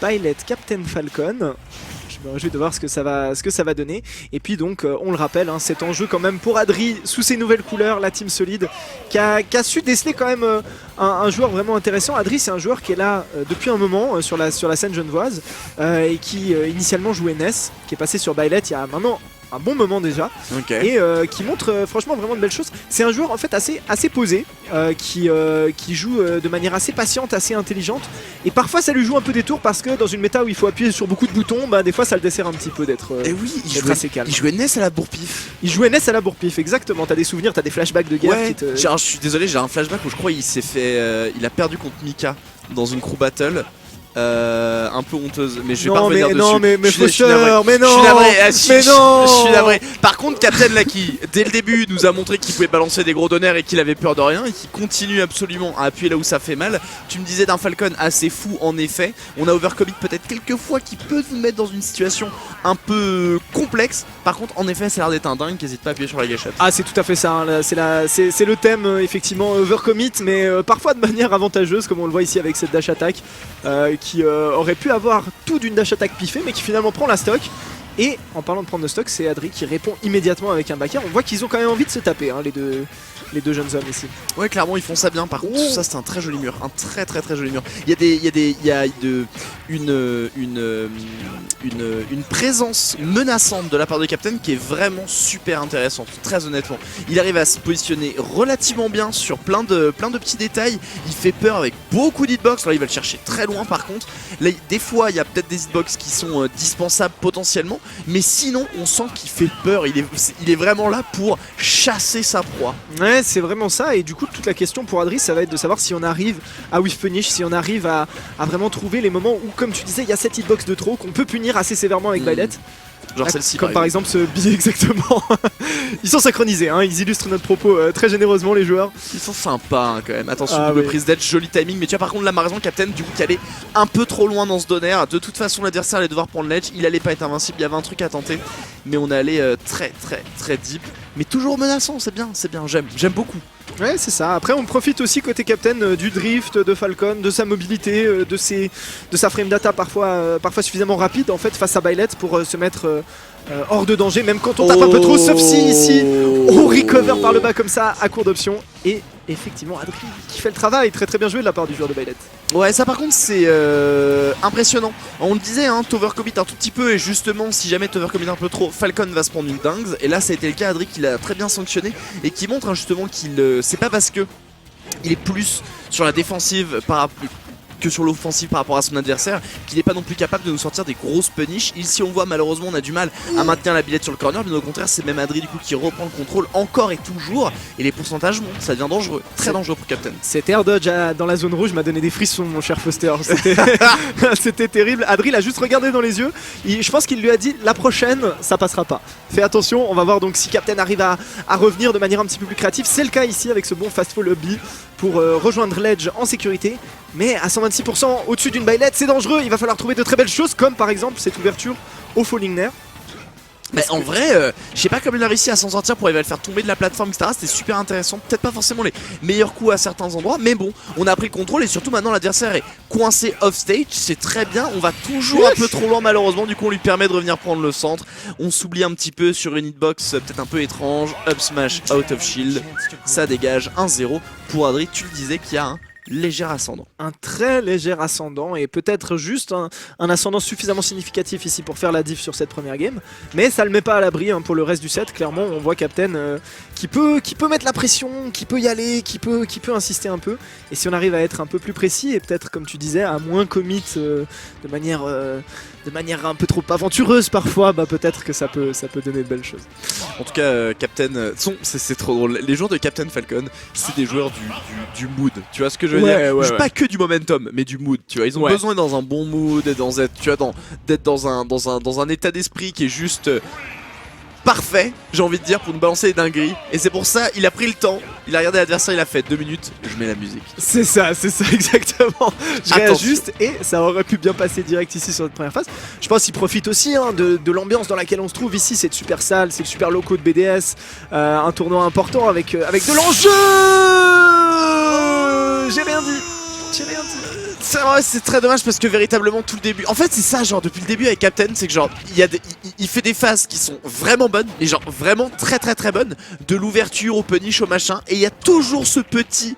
Byleth Captain Falcon. Je me réjouis de voir ce que ça va donner. Et puis donc, on le rappelle, hein, c'est en jeu quand même pour Adri, sous ses nouvelles couleurs, la team solide, qui a su déceler quand même un joueur vraiment intéressant. Adri, c'est un joueur qui est là depuis un moment sur la scène genevoise et qui initialement jouait Ness, qui est passé sur Byleth il y a maintenant un bon moment déjà, et qui montre franchement vraiment de belles choses. C'est un joueur en fait assez posé, qui joue de manière assez patiente, assez intelligente, et parfois ça lui joue un peu des tours parce que dans une méta où il faut appuyer sur beaucoup de boutons, bah, des fois ça le dessert un petit peu d'être assez calme. Il jouait Ness à la bourre-pif. Il jouait Ness à la bourre-pif, exactement. T'as des souvenirs, t'as des flashbacks de guerre qui te... Je suis désolé, j'ai un flashback où je crois il s'est fait, il a perdu contre Mika dans une crew battle. Un peu honteuse, mais je vais pas revenir dessus. Non, mais je suis navré. Par contre, Captain Lucky, dès le début, nous a montré qu'il pouvait balancer des gros donneurs et qu'il avait peur de rien et qu'il continue absolument à appuyer là où ça fait mal. Tu me disais d'un Falcon assez fou, en effet. On a overcommit peut-être quelques fois qui peut nous mettre dans une situation un peu complexe. Par contre, en effet, ça a l'air d'être un dingue qui n'hésite pas à appuyer sur la gâchette. Ah, c'est tout à fait ça. Hein. C'est le thème, effectivement, overcommit, mais parfois de manière avantageuse, comme on le voit ici avec cette dash attack. Qui aurait pu avoir tout d'une dash attack piffée, mais qui finalement prend la stock. Et en parlant de prendre le stock, c'est Adri qui répond immédiatement avec un backer. On voit qu'ils ont quand même envie de se taper, hein, les deux jeunes hommes ici. Ouais, clairement ils font ça bien. Par contre, ça c'est un très joli mur, un très joli mur. Il y a une présence menaçante de la part de Captain qui est vraiment super intéressante, très honnêtement. Il arrive à se positionner relativement bien sur plein de petits détails. Il fait peur avec beaucoup d'hitbox. Là il va le chercher très loin par contre. Là, des fois il y a peut-être des hitbox qui sont dispensables potentiellement, mais sinon on sent qu'il fait peur. Il est vraiment là pour chasser sa proie. Ouais, c'est vraiment ça. Et du coup toute la question pour Adri, ça va être de savoir si on arrive à whiff punish, si on arrive à vraiment trouver les moments où, comme tu disais, il y a cette hitbox de trop qu'on peut punir assez sévèrement avec Byleth. Genre celle-ci comme par exemple ce billet exactement. Ils sont synchronisés, hein, ils illustrent notre propos très généreusement les joueurs. Ils sont sympas hein, quand même, attention double prise d'edge, joli timing. Mais tu vois par contre là ma raison Captain du coup qui allait un peu trop loin dans ce donner. De toute façon l'adversaire allait devoir prendre l'edge, il allait pas être invincible, il y avait un truc à tenter. Mais on est allé très deep. Mais toujours menaçant, c'est bien, j'aime beaucoup. Ouais, c'est ça. Après, on profite aussi côté Captain du drift de Falcon, de sa mobilité, de sa frame data parfois suffisamment rapide en fait face à Byleth pour se mettre hors de danger, même quand on tape un peu trop. Sauf si ici on recover par le bas comme ça à court d'options. Et effectivement, Adri qui fait le travail, très bien joué de la part du joueur de Byleth. Ouais, ça par contre c'est impressionnant. On le disait, hein, t'overcommit un tout petit peu et justement si jamais t'overcommit un peu trop, Falcon va se prendre une dingue. Et là ça a été le cas, Adri qui l'a très bien sanctionné et qui montre hein, justement qu'il c'est pas parce que il est plus sur la défensive que sur l'offensive par rapport à son adversaire qu'il n'est pas non plus capable de nous sortir des grosses punish. Ici on voit malheureusement on a du mal à maintenir la Byleth sur le corner, mais au contraire c'est même Adri du coup qui reprend le contrôle encore et toujours, et les pourcentages montent, ça devient dangereux, très dangereux pour Captain. Cet air dodge dans la zone rouge m'a donné des frissons mon cher Foster, c'était terrible. Adri l'a juste regardé dans les yeux, je pense qu'il lui a dit la prochaine ça passera pas. Fais attention, on va voir donc si Captain arrive à revenir de manière un petit peu plus créative. C'est le cas ici avec ce bon fast fall lobby pour rejoindre l'edge en sécurité. Mais à 126% au-dessus d'une Byleth, c'est dangereux, il va falloir trouver de très belles choses comme par exemple cette ouverture au Falling Nair. Mais en vrai, je sais pas comment il a réussi à s'en sortir pour arriver à le faire tomber de la plateforme, etc. C'était super intéressant, peut-être pas forcément les meilleurs coups à certains endroits, mais bon, on a pris le contrôle et surtout maintenant l'adversaire est coincé off stage, c'est très bien, on va toujours un peu trop loin malheureusement, du coup on lui permet de revenir prendre le centre, on s'oublie un petit peu sur une hitbox peut-être un peu étrange, up smash out of shield, ça dégage 1-0 pour Adri, tu le disais qu'il y a un léger ascendant. Un très léger ascendant et peut-être juste un ascendant suffisamment significatif ici pour faire la diff sur cette première game. Mais ça le met pas à l'abri hein, pour le reste du set. Clairement on voit Captain qui peut mettre la pression, qui peut y aller, qui peut insister un peu. Et si on arrive à être un peu plus précis et peut-être comme tu disais à moins commit de manière un peu trop aventureuse parfois, bah peut-être que ça peut donner de belles choses. En tout cas Captain, c'est trop drôle. Les joueurs de Captain Falcon c'est des joueurs du mood, tu vois ce que je veux dire, pas que du momentum mais du mood, tu vois, ils ont besoin d'être dans un bon mood, d'être dans un état d'esprit qui est juste parfait, j'ai envie de dire, pour nous balancer des dingueries. Et c'est pour ça il a pris le temps, il a regardé l'adversaire, il a fait 2 minutes, je mets la musique. C'est ça exactement. Je réajuste et ça aurait pu bien passer direct ici sur notre première phase. Je pense qu'il profite aussi hein, de l'ambiance dans laquelle on se trouve ici. C'est de super salle, c'est le super loco de BDS, un tournoi important avec de l'enjeu. J'ai rien dit. Ouais, c'est très dommage parce que véritablement tout le début. En fait, c'est ça, genre depuis le début avec Captain, c'est que genre il fait des phases qui sont vraiment bonnes, mais genre vraiment très bonnes, de l'ouverture au punish au machin, et il y a toujours ce petit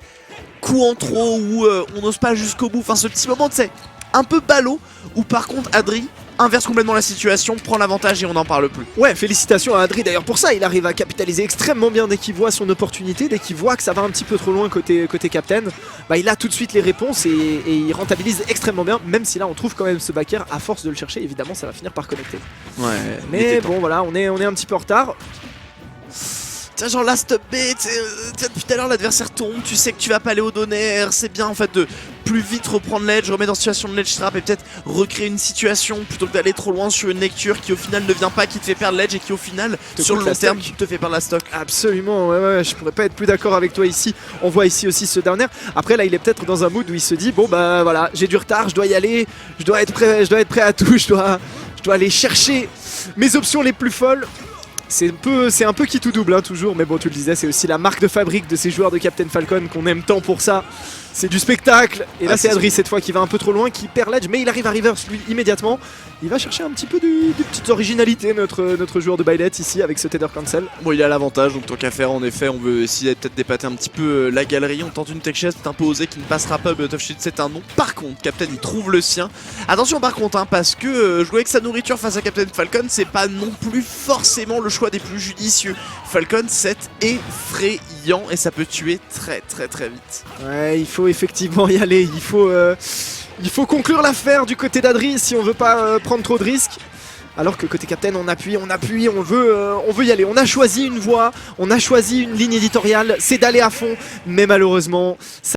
coup en trop où on n'ose pas jusqu'au bout. Enfin, ce petit moment, tu sais, un peu ballot où par contre Adri inverse complètement la situation, prend l'avantage et on n'en parle plus. Ouais, félicitations à Adri d'ailleurs pour ça, il arrive à capitaliser extrêmement bien dès qu'il voit son opportunité, dès qu'il voit que ça va un petit peu trop loin côté Captain, bah il a tout de suite les réponses et il rentabilise extrêmement bien, même si là on trouve quand même ce backer, à force de le chercher, évidemment ça va finir par connecter. Ouais. Mais bon voilà, on est un petit peu en retard. Tiens, genre last up B, depuis tout à l'heure l'adversaire tombe, tu sais que tu vas pas aller au donner, c'est bien en fait de plus vite reprendre l'edge, remettre en situation de ledge trap et peut-être recréer une situation plutôt que d'aller trop loin sur une lecture qui au final ne vient pas, qui te fait perdre l'edge et qui au final sur le long terme te fait perdre la stock. Absolument, ouais, je pourrais pas être plus d'accord avec toi ici. On voit ici aussi ce dernier. Après là il est peut-être dans un mood où il se dit bon bah voilà, j'ai du retard, je dois y aller, je dois être prêt à tout, je dois aller chercher mes options les plus folles. C'est un peu qui tout double hein, toujours, mais bon tu le disais, c'est aussi la marque de fabrique de ces joueurs de Captain Falcon qu'on aime tant pour ça. C'est du spectacle, et là c'est Adri cette fois qui va un peu trop loin, qui perd l'edge, mais il arrive à reverse lui immédiatement. Il va chercher un petit peu de petites originalités notre joueur de Byleth ici avec ce Tether Cancel. Bon il a l'avantage, donc tant qu'à faire en effet on veut essayer peut-être d'épater un petit peu la galerie. On tente une tech chest, peut-être un peu osé qui ne passera pas, but of shield c'est un non. Par contre Captain il trouve le sien. Attention par contre hein, parce que jouer avec sa nourriture face à Captain Falcon c'est pas non plus forcément le choix des plus judicieux. Falcon c'est effrayant et ça peut tuer très vite. Ouais, il faut effectivement y aller, il faut conclure l'affaire du côté d'Adri si on veut pas prendre trop de risques. Alors que côté Captain on appuie, on veut y aller. On a choisi une voie, on a choisi une ligne éditoriale, c'est d'aller à fond, mais malheureusement